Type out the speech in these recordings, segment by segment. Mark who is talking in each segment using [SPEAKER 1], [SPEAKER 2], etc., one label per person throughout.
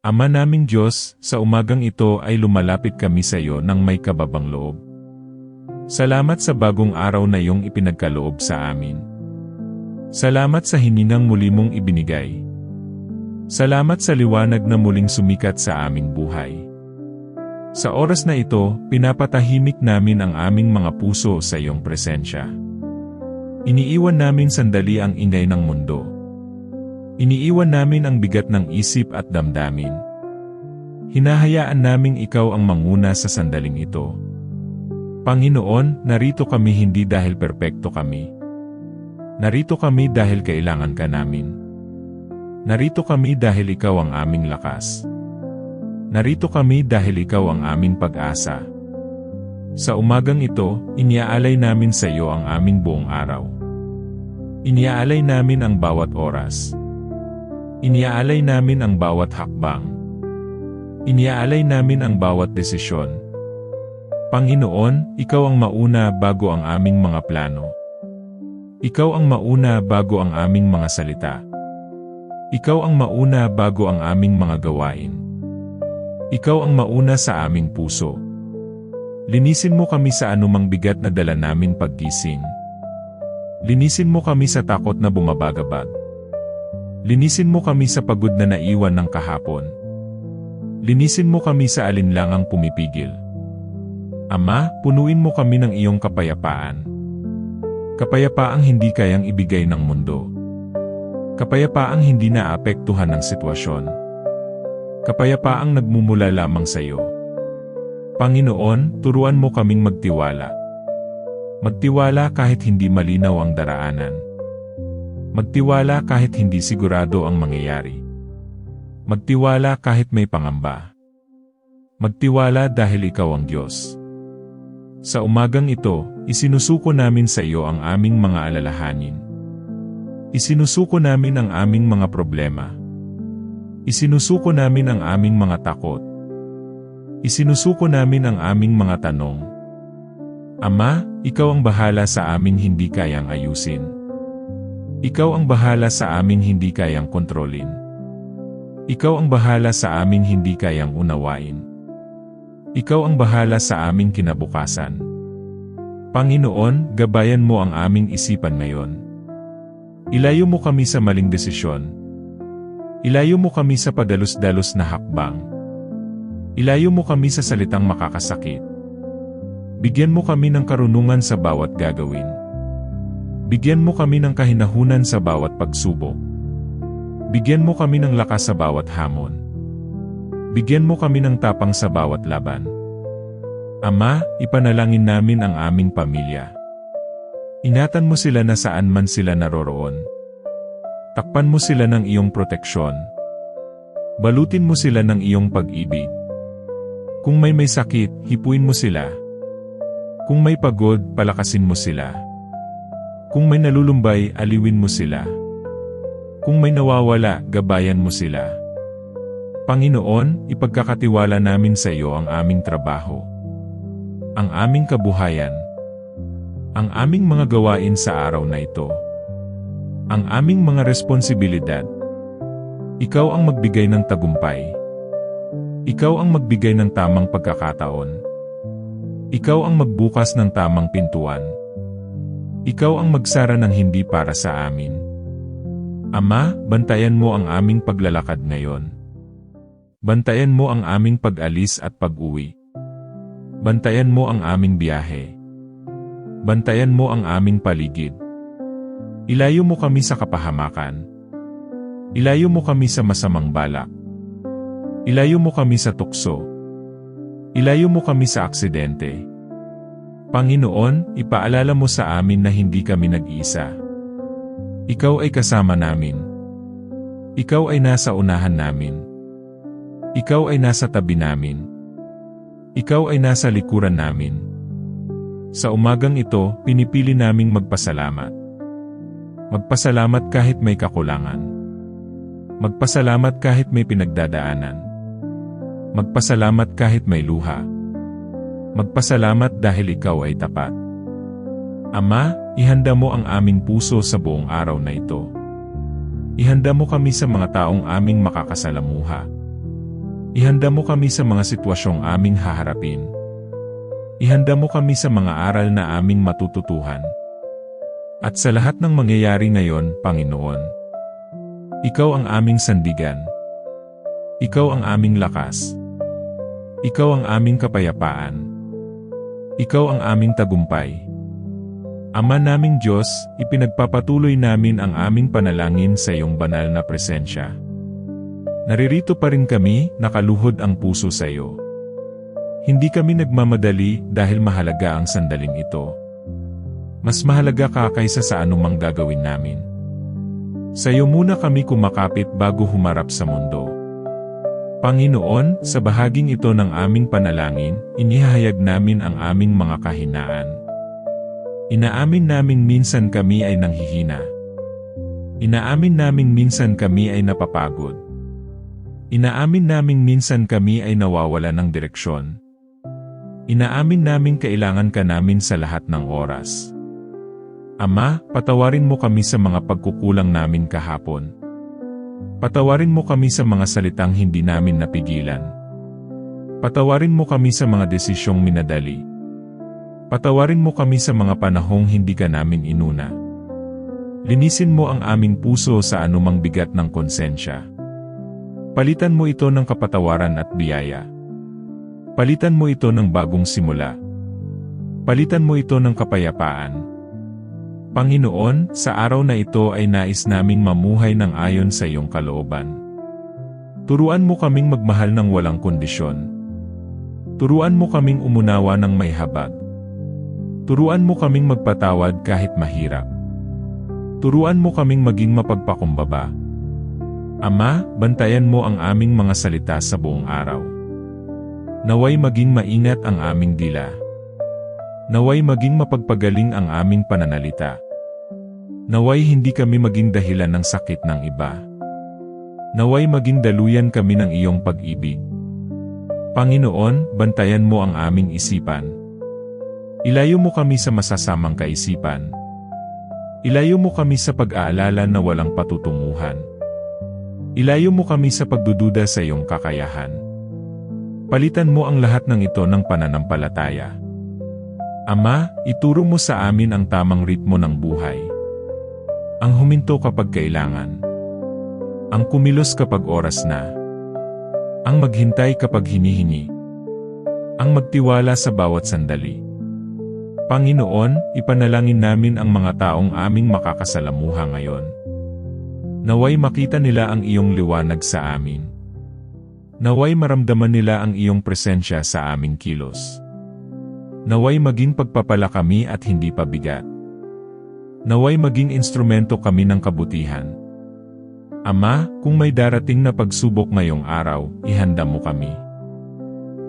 [SPEAKER 1] Ama naming Diyos, sa umagang ito ay lumalapit kami sa iyo ng may kababang loob. Salamat sa bagong araw na iyong ipinagkaloob sa amin. Salamat sa hininang muli mong ibinigay. Salamat sa liwanag na muling sumikat sa aming buhay. Sa oras na ito, pinapatahimik namin ang aming mga puso sa iyong presensya. Iniiwan namin sandali ang ingay ng mundo. Iniiwan namin ang bigat ng isip at damdamin. Hinahayaan naming ikaw ang manguna sa sandaling ito. Panginoon, narito kami hindi dahil perpekto kami. Narito kami dahil kailangan ka namin. Narito kami dahil ikaw ang aming lakas. Narito kami dahil ikaw ang aming pag-asa. Sa umagang ito, iniaalay namin sa iyo ang aming buong araw. Iniaalay namin ang bawat oras. Iniaalay namin ang bawat hakbang. Iniaalay namin ang bawat desisyon. Panginoon, ikaw ang mauna bago ang aming mga plano. Ikaw ang mauna bago ang aming mga salita. Ikaw ang mauna bago ang aming mga gawain. Ikaw ang mauna sa aming puso. Linisin mo kami sa anumang bigat na dala namin paggising. Linisin mo kami sa takot na bumabagabag. Linisin mo kami sa pagod na naiwan ng kahapon. Linisin mo kami sa alinlangang pumipigil. Ama, punuin mo kami ng iyong kapayapaan. Kapayapaang hindi kayang ibigay ng mundo. Kapayapaang hindi naapektuhan ng sitwasyon. Kapayapaang nagmumula lamang sa iyo. Panginoon, turuan mo kaming magtiwala. Magtiwala kahit hindi malinaw ang daraanan. Magtiwala kahit hindi sigurado ang mangyayari. Magtiwala kahit may pangamba. Magtiwala dahil ikaw ang Diyos. Sa umagang ito, isinusuko namin sa iyo ang aming mga alalahanin. Isinusuko namin ang aming mga problema. Isinusuko namin ang aming mga takot. Isinusuko namin ang aming mga tanong. Ama, ikaw ang bahala sa aming hindi kayang ayusin. Ikaw ang bahala sa aming hindi kayang kontrolin. Ikaw ang bahala sa aming hindi kayang unawain. Ikaw ang bahala sa aming kinabukasan. Panginoon, gabayan mo ang aming isipan ngayon. Ilayo mo kami sa maling desisyon. Ilayo mo kami sa padalos-dalos na hakbang. Ilayo mo kami sa salitang makakasakit. Bigyan mo kami ng karunungan sa bawat gagawin. Bigyan mo kami ng kahinahunan sa bawat pagsubok. Bigyan mo kami ng lakas sa bawat hamon. Bigyan mo kami ng tapang sa bawat laban. Ama, ipanalangin namin ang aming pamilya. Ingatan mo sila na saan man sila naroroon. Takpan mo sila ng iyong proteksyon. Balutin mo sila ng iyong pag-ibig. Kung may sakit, hipuin mo sila. Kung may pagod, palakasin mo sila. Kung may nalulumbay, aliwin mo sila. Kung may nawawala, gabayan mo sila. Panginoon, ipagkakatiwala namin sa iyo ang aming trabaho, ang aming kabuhayan, ang aming mga gawain sa araw na ito, ang aming mga responsibilidad. Ikaw ang magbigay ng tagumpay. Ikaw ang magbigay ng tamang pagkakataon. Ikaw ang magbukas ng tamang pintuan. Ikaw ang magsara ng hindi para sa amin. Ama, bantayan mo ang aming paglalakad ngayon. Bantayan mo ang aming pag-alis at pag-uwi. Bantayan mo ang aming biyahe. Bantayan mo ang aming paligid. Ilayo mo kami sa kapahamakan. Ilayo mo kami sa masamang balak. Ilayo mo kami sa tukso. Ilayo mo kami sa aksidente. Panginoon, ipaalala mo sa amin na hindi kami nag-iisa. Ikaw ay kasama namin. Ikaw ay nasa unahan namin. Ikaw ay nasa tabi namin. Ikaw ay nasa likuran namin. Sa umagang ito, pinipili naming magpasalamat. Magpasalamat kahit may kakulangan. Magpasalamat kahit may pinagdadaanan. Magpasalamat kahit may luha. Magpasalamat dahil ikaw ay tapat. Ama, ihanda mo ang aming puso sa buong araw na ito. Ihanda mo kami sa mga taong aming makakasalamuha. Ihanda mo kami sa mga sitwasyong aming haharapin. Ihanda mo kami sa mga aral na aming matututuhan. At sa lahat ng mangyayari ngayon, Panginoon, Ikaw ang aming sandigan. Ikaw ang aming lakas. Ikaw ang aming kapayapaan. Ikaw ang aming tagumpay. Ama naming Diyos, ipinagpapatuloy namin ang aming panalangin sa iyong banal na presensya. Naririto pa rin kami, nakaluhod ang puso sa iyo. Hindi kami nagmamadali dahil mahalaga ang sandaling ito. Mas mahalaga ka kaysa sa anumang gagawin namin. Sa iyo muna kami kumakapit bago humarap sa mundo. Panginoon, sa bahaging ito ng aming panalangin, inihahayag namin ang aming mga kahinaan. Inaamin naming minsan kami ay nanghihina. Inaamin naming minsan kami ay napapagod. Inaamin naming minsan kami ay nawawala ng direksyon. Inaamin naming kailangan ka namin sa lahat ng oras. Ama, patawarin mo kami sa mga pagkukulang namin kahapon. Patawarin mo kami sa mga salitang hindi namin napigilan. Patawarin mo kami sa mga desisyong minadali. Patawarin mo kami sa mga panahong hindi ka namin inuna. Linisin mo ang aming puso sa anumang bigat ng konsensya. Palitan mo ito ng kapatawaran at biyaya. Palitan mo ito ng bagong simula. Palitan mo ito ng kapayapaan. Panginoon, sa araw na ito ay nais naming mamuhay ng ayon sa iyong kalooban. Turuan mo kaming magmahal ng walang kondisyon. Turuan mo kaming umunawa ng may habag. Turuan mo kaming magpatawad kahit mahirap. Turuan mo kaming maging mapagpakumbaba. Ama, bantayan mo ang aming mga salita sa buong araw. Naway maging maingat ang aming dila. Naway maging mapagpagaling ang aming pananalita. Naway hindi kami maging dahilan ng sakit ng iba. Naway maging daluyan kami ng iyong pag-ibig. Panginoon, bantayan mo ang aming isipan. Ilayo mo kami sa masasamang kaisipan. Ilayo mo kami sa pag-aalala na walang patutunguhan. Ilayo mo kami sa pagdududa sa iyong kakayahan. Palitan mo ang lahat ng ito ng pananampalataya. Ama, ituro mo sa amin ang tamang ritmo ng buhay. Ang huminto kapag kailangan. Ang kumilos kapag oras na. Ang maghintay kapag hinihingi. Ang magtiwala sa bawat sandali. Panginoon, ipanalangin namin ang mga taong aming makakasalamuha ngayon. Naway makita nila ang iyong liwanag sa amin. Naway maramdaman nila ang iyong presensya sa aming kilos. Naway maging pagpapala kami at hindi pabigat. Naway maging instrumento kami ng kabutihan. Ama, kung may darating na pagsubok ngayong araw, ihanda mo kami.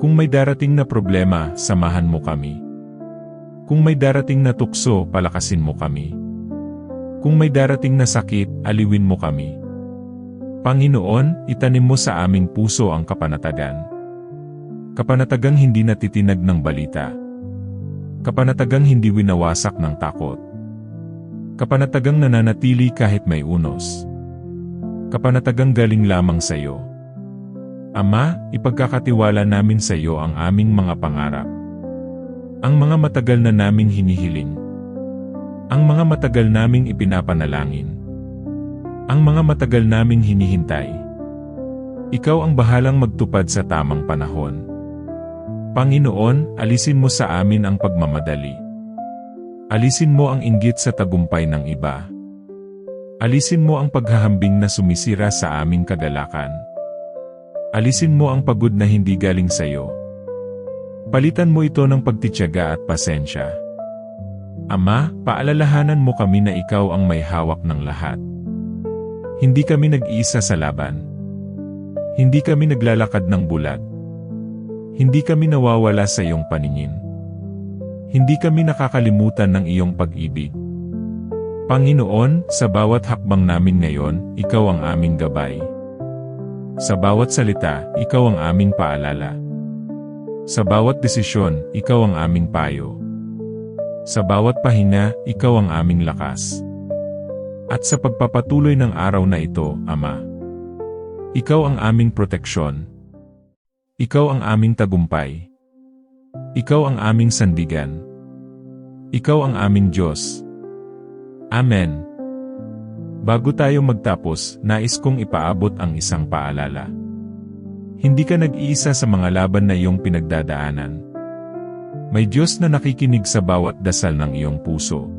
[SPEAKER 1] Kung may darating na problema, samahan mo kami. Kung may darating na tukso, palakasin mo kami. Kung may darating na sakit, aliwin mo kami. Panginoon, itanim mo sa aming puso ang kapanatagan. Kapanatagang hindi natitinag ng balita. Kapanatagang hindi winawasak ng takot. Kapanatagang nananatili kahit may unos. Kapanatagang galing lamang sa iyo. Ama, ipagkakatiwala namin sa iyo ang aming mga pangarap. Ang mga matagal na naming hinihiling. Ang mga matagal naming ipinapanalangin. Ang mga matagal naming hinihintay. Ikaw ang bahalang magtupad sa tamang panahon. Panginoon, alisin mo sa amin ang pagmamadali. Alisin mo ang inggit sa tagumpay ng iba. Alisin mo ang paghahambing na sumisira sa aming kagalakan. Alisin mo ang pagod na hindi galing sa iyo. Palitan mo ito ng pagtitiyaga at pasensya. Ama, paalalahanan mo kami na ikaw ang may hawak ng lahat. Hindi kami nag-iisa sa laban. Hindi kami naglalakad ng bulag. Hindi kami nawawala sa iyong paningin. Hindi kami nakakalimutan ng iyong pag-ibig. Panginoon, sa bawat hakbang namin ngayon, ikaw ang aming gabay. Sa bawat salita, ikaw ang aming paalala. Sa bawat desisyon, ikaw ang aming payo. Sa bawat pahinga, ikaw ang aming lakas. At sa pagpapatuloy ng araw na ito, Ama, ikaw ang aming proteksyon. Ikaw ang aming tagumpay. Ikaw ang aming sandigan. Ikaw ang aming Diyos. Amen. Bago tayo magtapos, nais kong ipaabot ang isang paalala. Hindi ka nag-iisa sa mga laban na iyong pinagdadaanan. May Diyos na nakikinig sa bawat dasal ng iyong puso.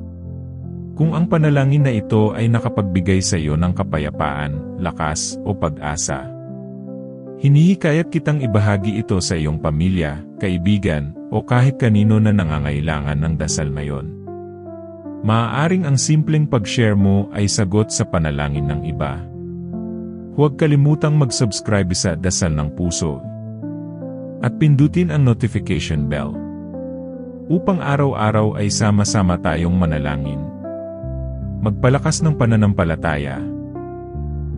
[SPEAKER 1] Kung ang panalangin na ito ay nakapagbigay sa iyo ng kapayapaan, lakas, o pag-asa, hinihikayat kitang ibahagi ito sa iyong pamilya, kaibigan, o kahit kanino na nangangailangan ng dasal ngayon. Maaaring ang simpleng pag-share mo ay sagot sa panalangin ng iba. Huwag kalimutang mag-subscribe sa Dasal ng Puso at pindutin ang notification bell upang araw-araw ay sama-sama tayong manalangin, magpalakas ng pananampalataya,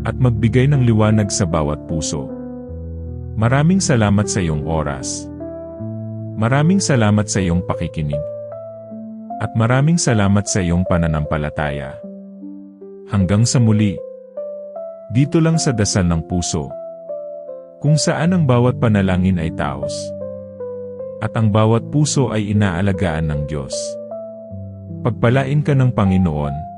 [SPEAKER 1] at magbigay ng liwanag sa bawat puso. Maraming salamat sa iyong oras. Maraming salamat sa iyong pakikinig. At maraming salamat sa iyong pananampalataya. Hanggang sa muli. Dito lang sa Dasal ng Puso, kung saan ang bawat panalangin ay taos, at ang bawat puso ay inaalagaan ng Diyos. Pagpalain ka ng Panginoon.